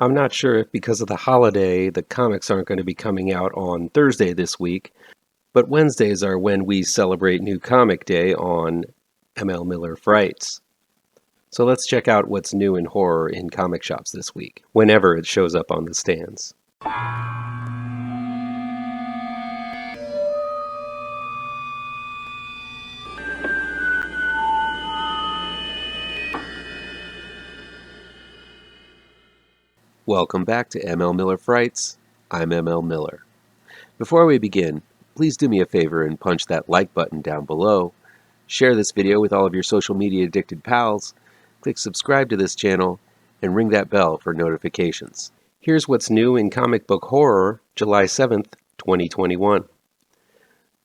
I'm not sure if because of the holiday, the comics aren't going to be coming out on Thursday this week, but Wednesdays are when we celebrate New Comic Day on ML Miller Frights. So let's check out what's new in horror in comic shops this week, whenever it shows up on the stands. Welcome back to ML Miller Frights. I'm ML Miller. Before we begin, please do me a favor and punch that like button down below. Share this video with all of your social media addicted pals. Click subscribe to this channel and ring that bell for notifications. Here's what's new in comic book horror, July 7th, 2021.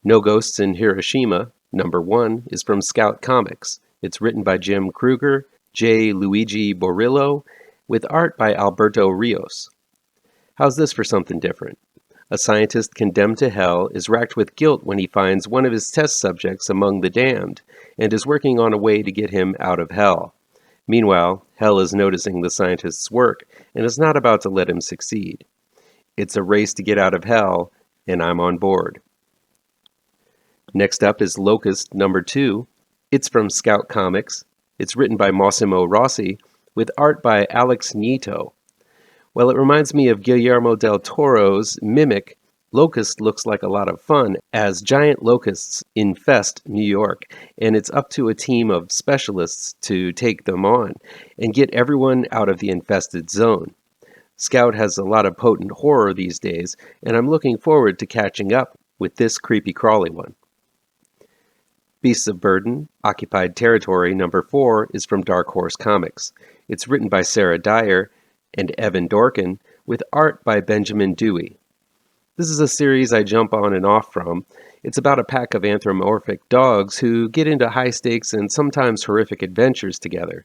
No Ghosts Inhiroshima, number 1, is from Scout Comics. It's written by Jim Krueger, J. Luigi Borrillo, with art by Alberto Rios. How's this for something different? A scientist condemned to hell is racked with guilt when he finds one of his test subjects among the damned, and is working on a way to get him out of hell. Meanwhile, hell is noticing the scientist's work, and is not about to let him succeed. It's a race to get out of hell, and I'm on board. Next up is Locust number 2. It's from Scout Comics. It's written by Massimo Rosi, with art by Alex Nieto. While it reminds me of Guillermo del Toro's Mimic, Locust looks like a lot of fun as giant locusts infest New York, and it's up to a team of specialists to take them on and get everyone out of the infested zone. Scout has a lot of potent horror these days, and I'm looking forward to catching up with this creepy crawly one. Beasts of Burden, Occupied Territory number 4 is from Dark Horse Comics. It's written by Sarah Dyer and Evan Dorkin, with art by Benjamin Dewey. This is a series I jump on and off from. It's about a pack of anthropomorphic dogs who get into high-stakes and sometimes horrific adventures together.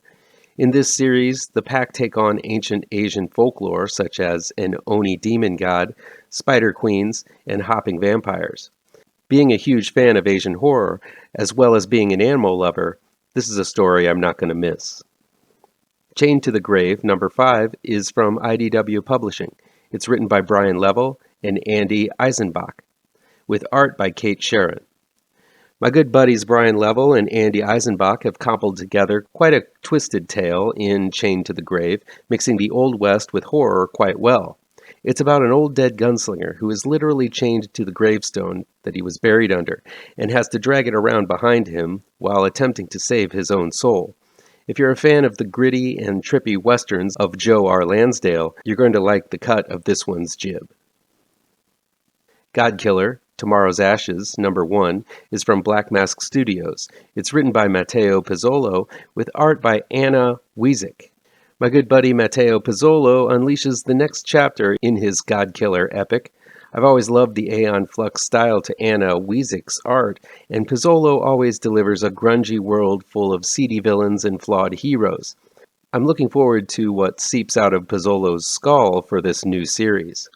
In this series, the pack take on ancient Asian folklore such as an Oni demon god, spider queens, and hopping vampires. Being a huge fan of Asian horror, as well as being an animal lover, this is a story I'm not going to miss. Chained to the Grave, number 5, is from IDW Publishing. It's written by Brian Level and Andy Eschenbach, with art by Kate Sherron. My good buddies Brian Level and Andy Eschenbach have cobbled together quite a twisted tale in Chained to the Grave, mixing the Old West with horror quite well. It's about an old dead gunslinger who is literally chained to the gravestone that he was buried under and has to drag it around behind him while attempting to save his own soul. If you're a fan of the gritty and trippy westerns of Joe R. Lansdale, you're going to like the cut of this one's jib. Godkiller, Tomorrow's Ashes, number 1, is from Black Mask Studios. It's written by Matteo Pizzolo, with art by Anna Wieszczyk. My good buddy Matteo Pizzolo unleashes the next chapter in his Godkiller epic. I've always loved the Aeon Flux style to Anna Wiesek's art, and Pizzolo always delivers a grungy world full of seedy villains and flawed heroes. I'm looking forward to what seeps out of Pizzolo's skull for this new series.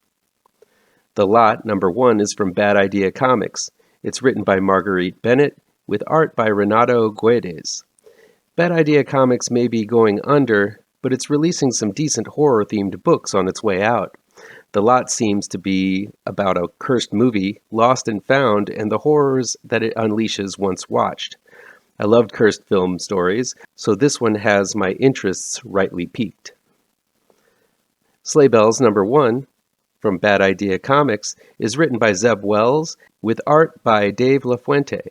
The Lot, number 1, is from Bad Idea Comics. It's written by Marguerite Bennet, with art by Renato Guedes. Bad Idea Comics may be going under, but it's releasing some decent horror-themed books on its way out. The Lot seems to be about a cursed movie, lost and found, and the horrors that it unleashes once watched. I loved cursed film stories, so this one has my interests rightly piqued. Sleigh Bells number 1, from Bad Idea Comics, is written by Zeb Wells, with art by Dave Lafuente.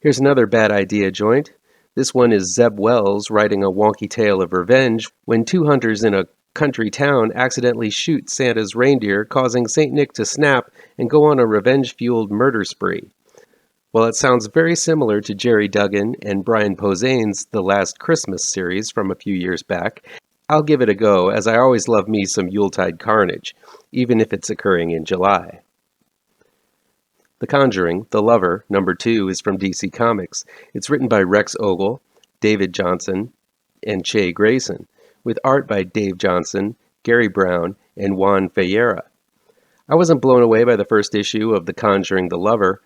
Here's another Bad Idea joint. This one is Zeb Wells writing a wonky tale of revenge when 2 hunters in a country town accidentally shoot Santa's reindeer, causing St. Nick to snap and go on a revenge-fueled murder spree. While it sounds very similar to Jerry Duggan and Brian Posehn's The Last Christmas series from a few years back, I'll give it a go, as I always love me some Yuletide carnage, even if it's occurring in July. The Conjuring, The Lover, number 2, is from DC Comics. It's written by Rex Ogle, David Johnson, and Che Grayson, with art by Dave Johnson, Gary Brown, and Juan Ferreira. I wasn't blown away by the first issue of The Conjuring the Lover.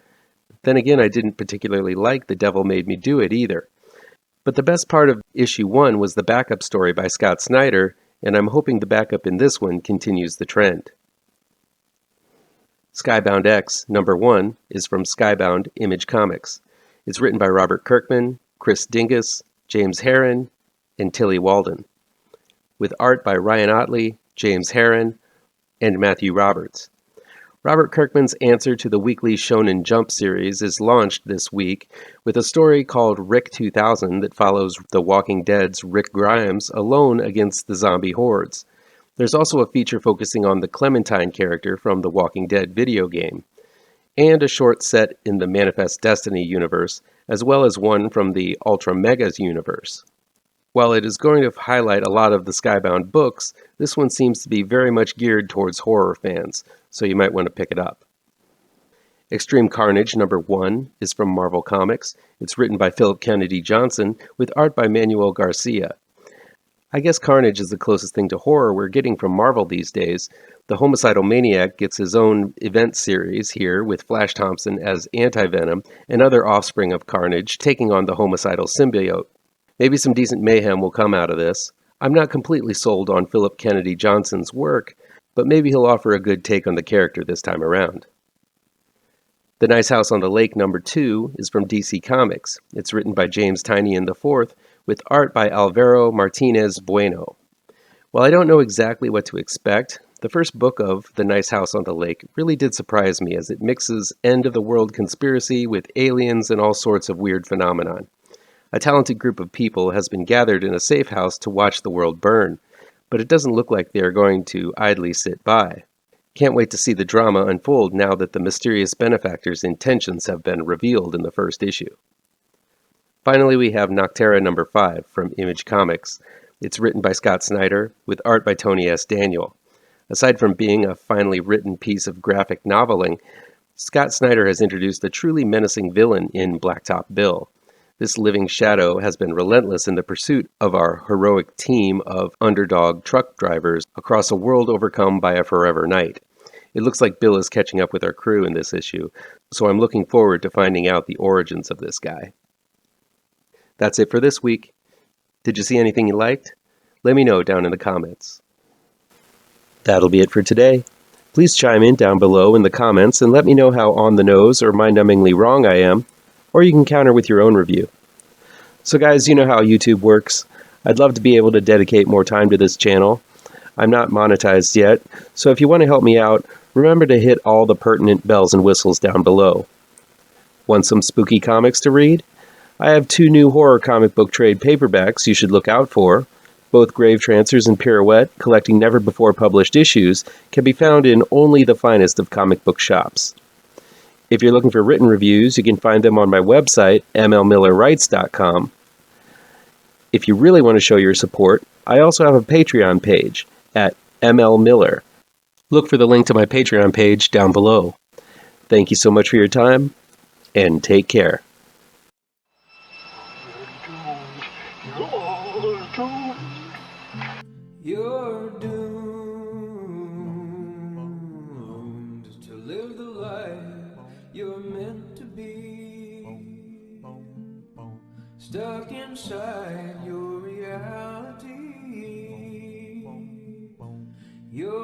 Then again, I didn't particularly like The Devil Made Me Do It either. But the best part of issue 1 was the backup story by Scott Snyder and I'm hoping the backup in this one continues the trend. Skybound X, number 1, is from Skybound Image Comics. It's written by Robert Kirkman, Chris Dingus, James Herron, and Tilly Walden, with art by Ryan Otley, James Herron, and Matthew Roberts. Robert Kirkman's answer to the weekly Shonen Jump series is launched this week with a story called Rick 2000 that follows The Walking Dead's Rick Grimes alone against the zombie hordes. There's also a feature focusing on the Clementine character from the Walking Dead video game, and a short set in the Manifest Destiny universe, as well as one from the Ultra Megas universe. While it is going to highlight a lot of the Skybound books, this one seems to be very much geared towards horror fans, so you might want to pick it up. Extreme Carnage number 1 is from Marvel Comics. It's written by Philip Kennedy Johnson with art by Manuel Garcia. I guess Carnage is the closest thing to horror we're getting from Marvel these days. The homicidal maniac gets his own event series here with Flash Thompson as Anti-Venom and other offspring of Carnage taking on the homicidal symbiote. Maybe some decent mayhem will come out of this. I'm not completely sold on Philip Kennedy Johnson's work, but maybe he'll offer a good take on the character this time around. The Nice House on the Lake number 2 is from DC Comics. It's written by James Tynion IV with art by Alvaro Martinez Bueno. While I don't know exactly what to expect, the first book of The Nice House on the Lake really did surprise me as it mixes end-of-the-world conspiracy with aliens and all sorts of weird phenomenon. A talented group of people has been gathered in a safe house to watch the world burn, but it doesn't look like they are going to idly sit by. Can't wait to see the drama unfold now that the mysterious benefactor's intentions have been revealed in the first issue. Finally, we have Nocterra number 5 from Image Comics. It's written by Scott Snyder with art by Tony S. Daniel. Aside from being a finely written piece of graphic noveling, Scott Snyder has introduced a truly menacing villain in Blacktop Bill. This living shadow has been relentless in the pursuit of our heroic team of underdog truck drivers across a world overcome by a forever night. It looks like Bill is catching up with our crew in this issue, so I'm looking forward to finding out the origins of this guy. That's it for this week. Did you see anything you liked? Let me know down in the comments. That'll be it for today. Please chime in down below in the comments and let me know how on the nose or mind-numbingly wrong I am, or you can counter with your own review. So guys, you know how YouTube works. I'd love to be able to dedicate more time to this channel. I'm not monetized yet, so if you want to help me out, remember to hit all the pertinent bells and whistles down below. Want some spooky comics to read? I have 2 new horror comic book trade paperbacks you should look out for. Both Grave Trancers and Pirouette, collecting never-before-published issues, can be found in only the finest of comic book shops. If you're looking for written reviews, you can find them on my website, mlmillerwrites.com. If you really want to show your support, I also have a Patreon page at mlmiller. Look for the link to my Patreon page down below. Thank you so much for your time, and take care. You're doomed to live the life you're meant to be, stuck inside your reality. You're